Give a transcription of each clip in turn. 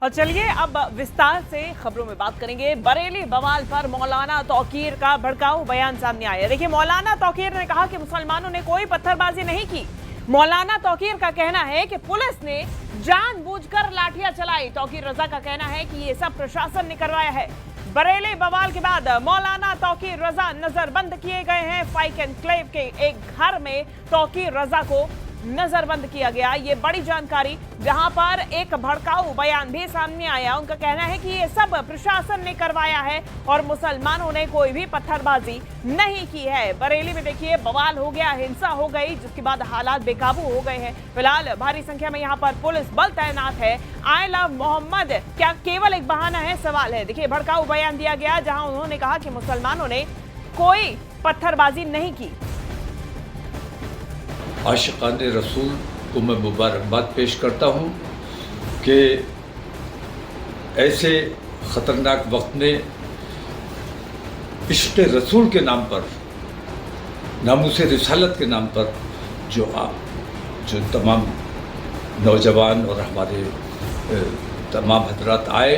और चलिए अब विस्तार से खबरों में बात करेंगे। बरेली बवाल पर मौलाना तौकीर का भड़काऊ बयान सामने आया। देखिए, मौलाना तौकीर ने कहा कि मुसलमानों ने कोई पत्थरबाजी नहीं की। मौलाना तौकीर का कहना है कि पुलिस ने जानबूझकर लाठियां चलाई। तौकीर रजा का कहना है कि ये सब प्रशासन ने करवाया है। बरेली बवाल के बाद मौलाना तौकीर रजा नजरबंद किए गए हैं। फाइक एनक्लेव के एक घर में तौकीर रजा को नजरबंद किया गया। ये बड़ी जानकारी, जहां पर एक भड़काऊ बयान भी सामने आया। उनका कहना है कि ये सब प्रशासन ने करवाया है और मुसलमानों ने कोई भी पत्थरबाजी नहीं की है। बरेली में देखिए बवाल हो गया, हिंसा हो गई, जिसके बाद हालात बेकाबू हो गए हैं। फिलहाल भारी संख्या में यहां पर पुलिस बल तैनात है। आई लव मोहम्मद क्या केवल एक बहाना है, सवाल है। देखिए, भड़काऊ बयान दिया गया जहां उन्होंने कहा कि मुसलमानों ने कोई पत्थरबाजी नहीं की। आशिकान रसूल को मैं मुबारकबाद पेश करता हूँ कि ऐसे ख़तरनाक वक्त में इश्क़ रसूल के नाम पर, नामूस रिसालत के नाम पर जो तमाम नौजवान और हमारे तमाम हजरात आए,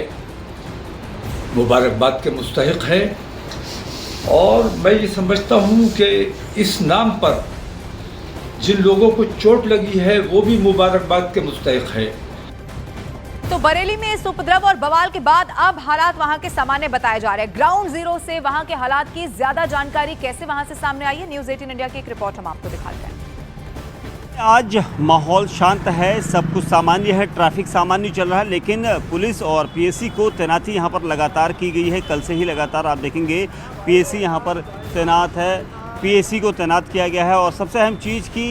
मुबारकबाद के मुस्तहिक़ हैं। और मैं ये समझता हूँ कि इस नाम पर जिन लोगों को चोट लगी है वो भी मुबारकबाद के मुस्तहिक़ है। तो बरेली में इस उपद्रव और बवाल के बाद अब हालात वहां के सामान्य बताए जा रहे हैं। ग्राउंड जीरो से वहां के हालात की ज्यादा जानकारी कैसे वहां से सामने आई है, न्यूज़ 18 इंडिया की एक रिपोर्ट हम आपको दिखाते हैं। आज माहौल शांत है, सब कुछ सामान्य है, ट्रैफिक सामान्य चल रहा है, लेकिन पुलिस और पीएसी को तैनाती यहाँ पर लगातार की गई है। कल से ही लगातार आप देखेंगे पीएसी यहाँ पर तैनात है, पीएसी को तैनात किया गया है। और सबसे अहम चीज़ कि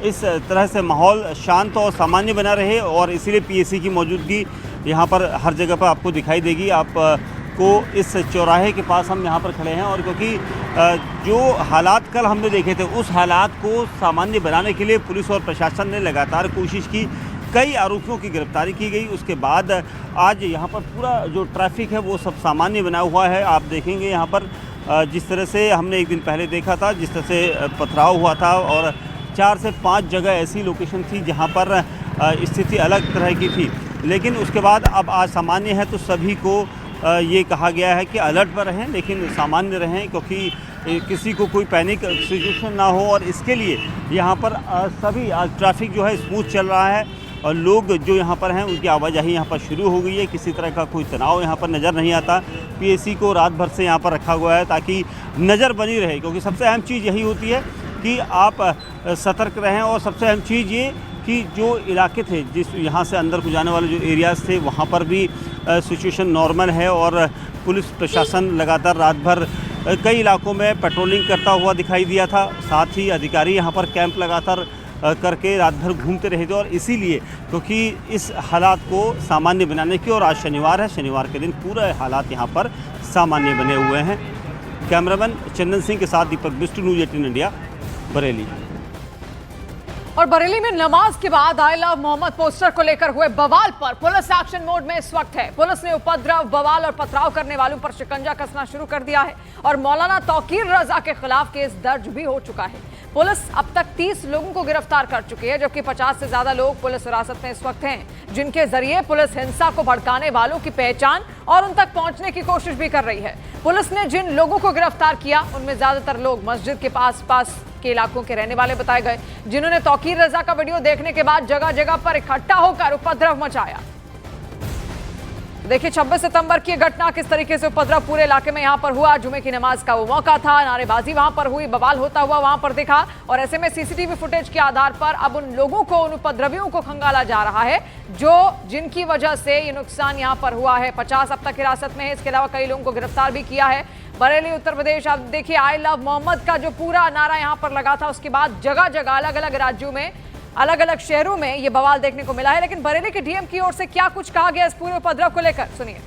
इस तरह से माहौल शांत और सामान्य बना रहे, और इसीलिए पीएसी की मौजूदगी यहाँ पर हर जगह पर आपको दिखाई देगी। आपको इस चौराहे के पास हम यहाँ पर खड़े हैं, और क्योंकि जो हालात कल हमने देखे थे उस हालात को सामान्य बनाने के लिए पुलिस और प्रशासन ने लगातार कोशिश की। कई आरोपियों की गिरफ्तारी की गई। उसके बाद आज यहाँ पर पूरा जो ट्रैफिक है वो सब सामान्य बना हुआ है। आप देखेंगे यहाँ पर जिस तरह से हमने एक दिन पहले देखा था, जिस तरह से पथराव हुआ था, और 4 से 5 जगह ऐसी लोकेशन थी जहां पर स्थिति अलग तरह की थी। लेकिन उसके बाद अब आज सामान्य है, तो सभी को ये कहा गया है कि अलर्ट पर रहें, लेकिन सामान्य रहें, क्योंकि किसी को कोई पैनिक सिचुएशन ना हो। और इसके लिए यहाँ पर सभी आज ट्रैफिक जो है स्मूथ चल रहा है, और लोग जो यहाँ पर हैं उनकी आवाजाही यहाँ पर शुरू हो गई है। किसी तरह का कोई तनाव यहाँ पर नज़र नहीं आता। पीएसी को रात भर से यहाँ पर रखा हुआ है ताकि नज़र बनी रहे, क्योंकि सबसे अहम चीज़ यही होती है कि आप सतर्क रहें। और सबसे अहम चीज़ ये कि जो इलाके थे, जिस यहाँ से अंदर को जाने वाले जो एरियाज़ थे, वहाँ पर भी सिचुएशन नॉर्मल है। और पुलिस प्रशासन लगातार रात भर कई इलाकों में पेट्रोलिंग करता हुआ दिखाई दिया था। साथ ही अधिकारी यहाँ पर कैंप लगातार करके रात भर घूमते रहे थे। और इसीलिए क्योंकि इस हालात को सामान्य बनाने की, और आज शनिवार है, शनिवार के दिन पूरे हालात यहाँ पर सामान्य बने हुए हैं। कैमरामैन चंदन सिंह के साथ दीपक बिष्ट, न्यूज़ 18 इंडिया, बरेली। और बरेली में नमाज के बाद आई लव मोहम्मद पोस्टर को लेकर हुए बवाल पर पुलिस एक्शन मोड में इस वक्त है। पुलिस ने उपद्रव, बवाल और पथराव करने वालों पर शिकंजा कसना शुरू कर दिया है, और मौलाना तौकीर रजा के खिलाफ केस दर्ज भी हो चुका है। पुलिस अब तक 30 लोगों को गिरफ्तार कर चुकी है, जबकि 50 से ज्यादा लोग पुलिस हिरासत में इस वक्त हैं, जिनके जरिए पुलिस हिंसा को भड़काने वालों की पहचान और उन तक पहुंचने की कोशिश भी कर रही है। पुलिस ने जिन लोगों को गिरफ्तार किया उनमें ज्यादातर लोग मस्जिद के पास के इलाकों के रहने वाले बताए गए, जिन्होंने तौकीर रजा का वीडियो देखने के बाद जगह जगह पर इकट्ठा होकर उपद्रव मचाया। देखिए 26 सितंबर की घटना, किस तरीके से उपद्रव पूरे इलाके में यहां पर हुआ। जुमे की नमाज का वो मौका था, नारेबाजी वहां पर हुई, बवाल होता हुआ वहां पर दिखा। और ऐसे में सीसीटीवी फुटेज के आधार पर अब उन लोगों को, उन उपद्रवियों को खंगाला जा रहा है जिनकी वजह से ये नुकसान यहां पर हुआ है। 50 अब तक हिरासत में है, इसके अलावा कई लोगों को गिरफ्तार भी किया है। बरेली उत्तर प्रदेश, आप देखिए आई लव मोहम्मद का जो पूरा नारा यहां पर लगा था, उसके बाद जगह जगह अलग अलग राज्यों में, अलग अलग शहरों में ये बवाल देखने को मिला है। लेकिन बरेली के डीएम की ओर से क्या कुछ कहा गया इस पूरे उपद्रव को लेकर, सुनिए।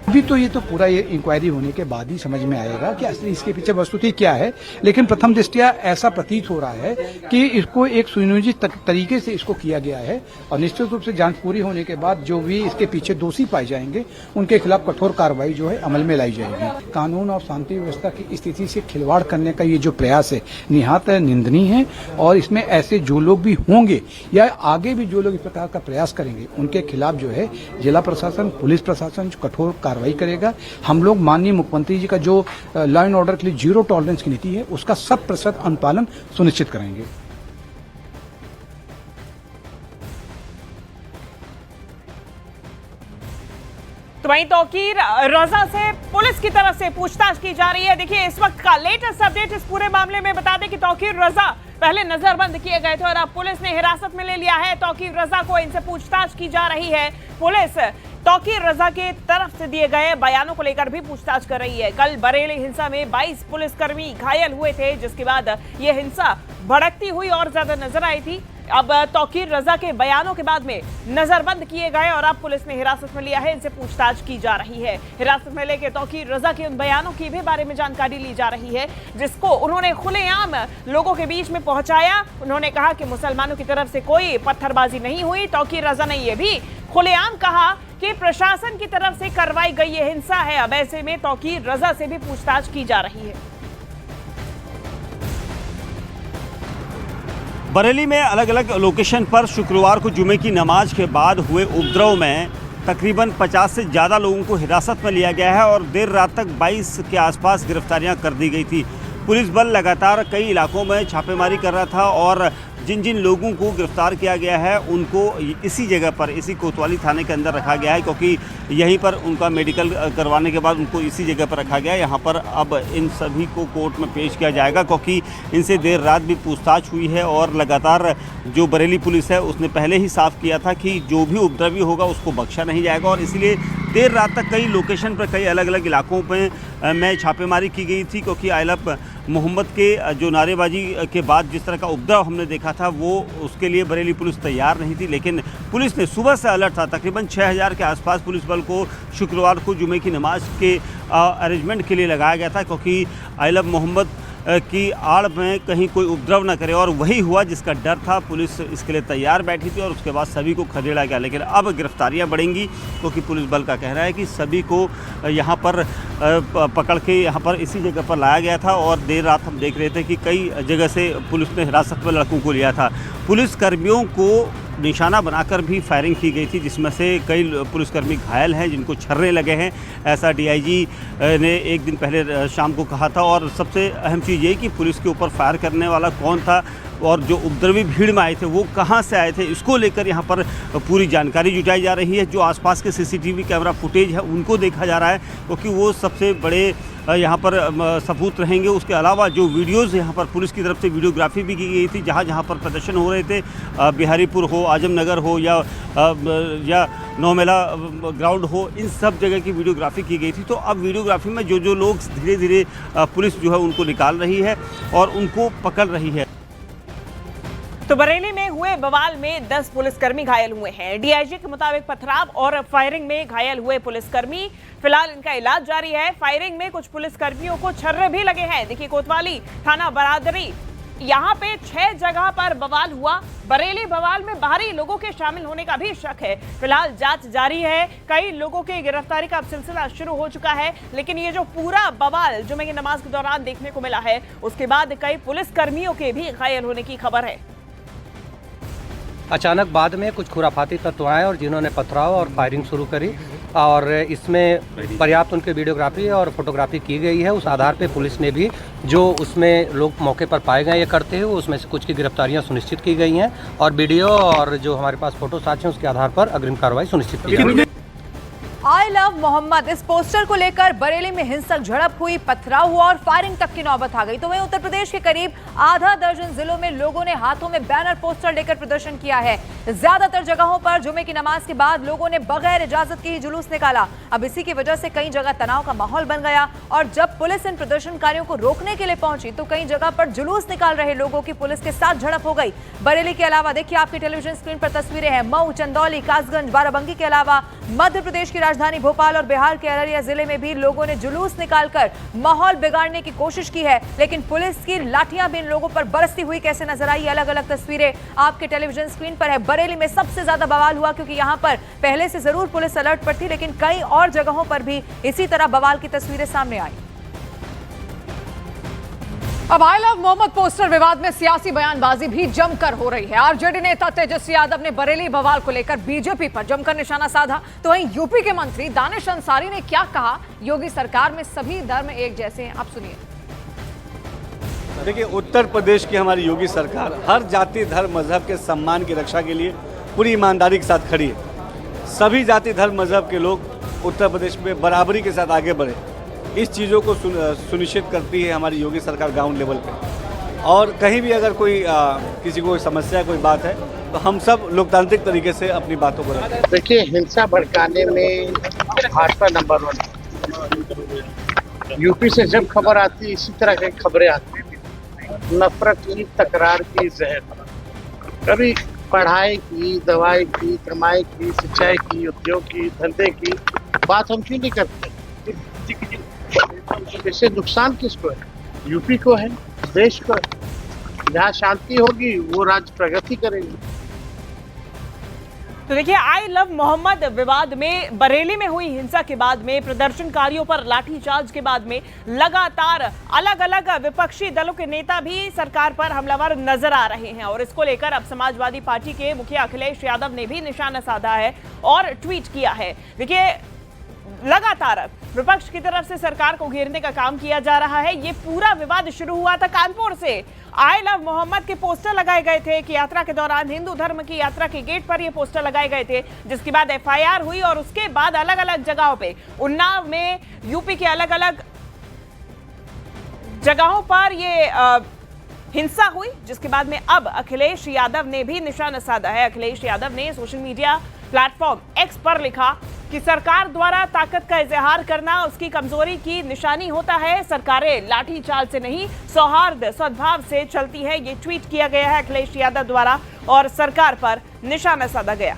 अभी तो ये पूरा ये इंक्वायरी होने के बाद ही समझ में आएगा कि असली इसके पीछे वस्तुतः क्या है, लेकिन प्रथम दृष्टया ऐसा प्रतीत हो रहा है कि इसको एक सुनियोजित तरीके से इसको किया गया है और निश्चित रूप से जांच पूरी होने के बाद जो भी इसके पीछे दोषी पाए जाएंगे उनके खिलाफ कठोर कार्रवाई जो है अमल में लाई जाएगी। कानून और शांति व्यवस्था की स्थिति से खिलवाड़ करने का ये जो प्रयास है निहायत निंदनीय है और इसमें ऐसे जो लोग भी होंगे या आगे भी जो लोग इस प्रकार का प्रयास करेंगे उनके खिलाफ जो है जिला प्रशासन, पुलिस प्रशासन कठोर कार्रवाई करेगा। हम लोग माननीय मुख्यमंत्री जी का जो लॉ एंड ऑर्डर के लिए 0 टॉलरेंस की नीति है उसका 100% अनुपालन सुनिश्चित करेंगे। तो वहीं तौकीर रजा से पुलिस की तरफ से पूछताछ की जा रही है। देखिए इस वक्त का लेटेस्ट अपडेट इस पूरे मामले में बता दें कि तौकीर रजा पहले नजरबंद किए गए थे और अब पुलिस ने हिरासत में ले लिया है। तौकीर रजा को इनसे पूछताछ की जा रही है। पुलिस तौकीर रजा के तरफ से दिए गए बयानों को लेकर भी पूछताछ कर रही है। कल बरेली हिंसा में 22 पुलिसकर्मी घायल हुए थे, जिसके बाद यह हिंसा भड़कती हुई और ज्यादा नजर आई थी। अब तौकीर रजा के बयानों के बाद में नजरबंद किए गए और अब पुलिस ने हिरासत में लिया है, इनसे पूछताछ की जा रही है। हिरासत में लेकर तौकीर रजा के उन बयानों की भी बारे में जानकारी ली जा रही है जिसको उन्होंने खुलेआम लोगों के बीच में पहुंचाया। उन्होंने कहा कि मुसलमानों की तरफ से कोई पत्थरबाजी नहीं हुई। तौकीर रजा ने यह भी खुलेआम कहा कि प्रशासन की तरफ से करवाई गई ये हिंसा है। अब ऐसे में तौकीर रजा से भी पूछताछ की जा रही है। बरेली में अलग अलग लोकेशन पर शुक्रवार को जुमे की नमाज के बाद हुए उपद्रव में तकरीबन 50 से ज़्यादा लोगों को हिरासत में लिया गया है और देर रात तक 22 के आसपास गिरफ्तारियां कर दी गई थी। पुलिस बल लगातार कई इलाकों में छापेमारी कर रहा था और जिन जिन लोगों को गिरफ्तार किया गया है उनको इसी जगह पर, इसी कोतवाली थाने के अंदर रखा गया है, क्योंकि यहीं पर उनका मेडिकल करवाने के बाद उनको इसी जगह पर रखा गया है। यहाँ पर अब इन सभी को कोर्ट में पेश किया जाएगा, क्योंकि इनसे देर रात भी पूछताछ हुई है और लगातार जो बरेली पुलिस है उसने पहले ही साफ किया था कि जो भी उपद्रवी होगा उसको बख्शा नहीं जाएगा और इसलिए देर रात तक कई लोकेशन पर, कई अलग अलग इलाकों में छापेमारी की गई थी, क्योंकि आई लव मोहम्मद के जो नारेबाजी के बाद जिस तरह का उपद्रव हमने देखा था वो उसके लिए बरेली पुलिस तैयार नहीं थी। लेकिन पुलिस ने सुबह से अलर्ट था। तकरीबन 6000 के आसपास पुलिस बल को शुक्रवार को जुमे की नमाज के अरेंजमेंट के लिए लगाया गया था, क्योंकि आई लव मोहम्मद की आड़ में कहीं कोई उपद्रव न करे, और वही हुआ जिसका डर था। पुलिस इसके लिए तैयार बैठी थी और उसके बाद सभी को खदेड़ा गया। लेकिन अब गिरफ्तारियां बढ़ेंगी, क्योंकि पुलिस बल का कहना है कि सभी को यहाँ पर पकड़ के यहाँ पर इसी जगह पर लाया गया था और देर रात हम देख रहे थे कि कई जगह से पुलिस ने हिरासत में लड़कों को लिया था। पुलिसकर्मियों को निशाना बनाकर भी फायरिंग की गई थी, जिसमें से कई पुलिसकर्मी घायल हैं, जिनको छर्रे लगे हैं। ऐसा डीआईजी ने एक दिन पहले शाम को कहा था। और सबसे अहम चीज़ ये कि पुलिस के ऊपर फायर करने वाला कौन था और जो उपद्रवी भीड़ में आए थे वो कहाँ से आए थे, इसको लेकर यहाँ पर पूरी जानकारी जुटाई जा रही है। जो आसपास के सीसीटीवी कैमरा फुटेज है उनको देखा जा रहा है, क्योंकि वो सबसे बड़े यहाँ पर सबूत रहेंगे। उसके अलावा जो वीडियोज़ यहाँ पर पुलिस की तरफ से वीडियोग्राफी भी की गई थी, जहाँ जहाँ पर प्रदर्शन हो रहे थे, बिहारीपुर हो, आजमनगर हो या नौमेला ग्राउंड हो, इन सब जगह की वीडियोग्राफी की गई थी। तो अब वीडियोग्राफी में जो लोग धीरे धीरे पुलिस जो है उनको निकाल रही है और उनको पकड़ रही है। तो बरेली में हुए बवाल में 10 पुलिसकर्मी घायल हुए हैं। डीआईजी के मुताबिक पथराव और फायरिंग में घायल हुए पुलिसकर्मी, फिलहाल इनका इलाज जारी है। फायरिंग में कुछ पुलिसकर्मियों को छर्रे भी लगे हैं। देखिए कोतवाली थाना बरादरी, यहाँ पे 6 जगह पर बवाल हुआ। बरेली बवाल में बाहरी लोगों के शामिल होने का भी शक है। फिलहाल जांच जारी है। कई लोगों की गिरफ्तारी का अब सिलसिला शुरू हो चुका है, लेकिन ये जो पूरा बवाल जुमे की नमाज के दौरान देखने को मिला है, उसके बाद कई पुलिसकर्मियों के भी घायल होने की खबर है। अचानक बाद में कुछ खुराफाती तत्व आए और जिन्होंने पथराव और फायरिंग शुरू करी और इसमें पर्याप्त उनकी वीडियोग्राफी और फोटोग्राफी की गई है। उस आधार पे पुलिस ने भी जो उसमें लोग मौके पर पाए गए ये करते हुए उसमें से कुछ की गिरफ्तारियां सुनिश्चित की गई हैं और वीडियो और जो हमारे पास फोटो साक्ष्य हैं उसके आधार पर अग्रिम कार्रवाई सुनिश्चित की जाएगी। आई लव मोहम्मद इस पोस्टर को लेकर बरेली में हिंसक झड़प हुई, पथराव हुआ और फायरिंग तक की नौबत आ गई। तो वहीं उत्तर प्रदेश के करीब आधा दर्जन जिलों में लोगों ने हाथों में बैनर पोस्टर लेकर प्रदर्शन किया है। ज्यादातर जगहों पर जुमे की नमाज के बाद लोगों ने बगैर इजाजत के ही जुलूस निकाला। अब इसी की वजह से कई जगह तनाव का माहौल बन गया और जब पुलिस इन प्रदर्शनकारियों को रोकने के लिए पहुंची तो कई जगह पर जुलूस निकाल रहे लोगों की पुलिस के साथ झड़प हो गई। बरेली के अलावा देखिए आपकी टेलीविजन स्क्रीन पर तस्वीरें हैं, मऊ, चंदौली, कासगंज, बाराबंकी के अलावा मध्य प्रदेश की राजधानी राजधानी भोपाल और बिहार के अररिया जिले में भी लोगों ने जुलूस निकालकर माहौल बिगाड़ने की कोशिश की है, लेकिन पुलिस की लाठियां भी इन लोगों पर बरसती हुई कैसे नजर आई, अलग अलग तस्वीरें आपके टेलीविजन स्क्रीन पर है। बरेली में सबसे ज्यादा बवाल हुआ क्योंकि यहां पर पहले से जरूर पुलिस अलर्ट पर थी, लेकिन कई और जगहों पर भी इसी तरह बवाल की तस्वीरें सामने आई। अब आई लव मोहम्मद पोस्टर विवाद में सियासी बयानबाजी भी जमकर हो रही है। आरजेडी नेता तेजस्वी यादव ने बरेली बवाल को लेकर बीजेपी पर जमकर निशाना साधा, तो वहीं यूपी के मंत्री दानिश अंसारी ने क्या कहा, योगी सरकार में सभी धर्म एक जैसे हैं, आप सुनिए। देखिए, उत्तर प्रदेश की हमारी योगी सरकार हर जाति धर्म मजहब के सम्मान की रक्षा के लिए पूरी ईमानदारी के साथ खड़ी है। सभी जाति धर्म मजहब के लोग उत्तर प्रदेश में बराबरी के साथ आगे बढ़े, इस चीज़ों को सुनिश्चित करती है हमारी योगी सरकार ग्राउंड लेवल पे। और कहीं भी अगर कोई किसी को समस्या कोई बात है तो हम सब लोकतांत्रिक तरीके से अपनी बातों को रखें। देखिए, हिंसा भड़काने में भाजपा नंबर 1। यूपी से जब खबर आती है इसी तरह की खबरें आती हैं, नफरत की, तकरार की, जहर, कभी पढ़ाई की, दवाई की, कमाई की, सिंचाई की, उद्योग की, धंधे की बात हम क्यों नहीं करते? इससे नुकसान किसको है? यूपी को है, देश को है। जहाँ शांति होगी वो राज्य प्रगति करेगी। तो देखिए, आई लव मोहम्मद विवाद में बरेली में हुई हिंसा के बाद में, प्रदर्शनकारियों पर लाठीचार्ज के बाद में लगातार अलग अलग विपक्षी दलों के नेता भी सरकार पर हमलावर नजर आ रहे हैं और इसको लेकर अब समाजवादी पार्टी के मुखिया अखिलेश यादव ने भी निशाना साधा है और ट्वीट किया है। देखिए, लगातार विपक्ष की तरफ से सरकार को घेरने का काम किया जा रहा है। ये पूरा विवाद शुरू हुआ था कानपुर से। आई लव मोहम्मद के पोस्टर लगाए गए थे कि यात्रा के दौरान हिंदू धर्म की यात्रा के गेट पर ये पोस्टर लगाए गए थे, जिसके बाद एफआईआर हुई और उसके बाद अलग अलग जगहों पे, उन्नाव में, यूपी के अलग अलग जगहों पर ये हिंसा हुई, जिसके बाद में अब अखिलेश यादव ने भी निशाना साधा है। अखिलेश यादव ने सोशल मीडिया प्लेटफॉर्म एक्स पर लिखा कि सरकार द्वारा ताकत का इजहार करना उसकी कमजोरी की निशानी होता है। सरकारें लाठीचाल से नहीं, सौहार्द सद्भाव से चलती है। ये ट्वीट किया गया है अखिलेश यादव द्वारा और सरकार पर निशाना साधा गया।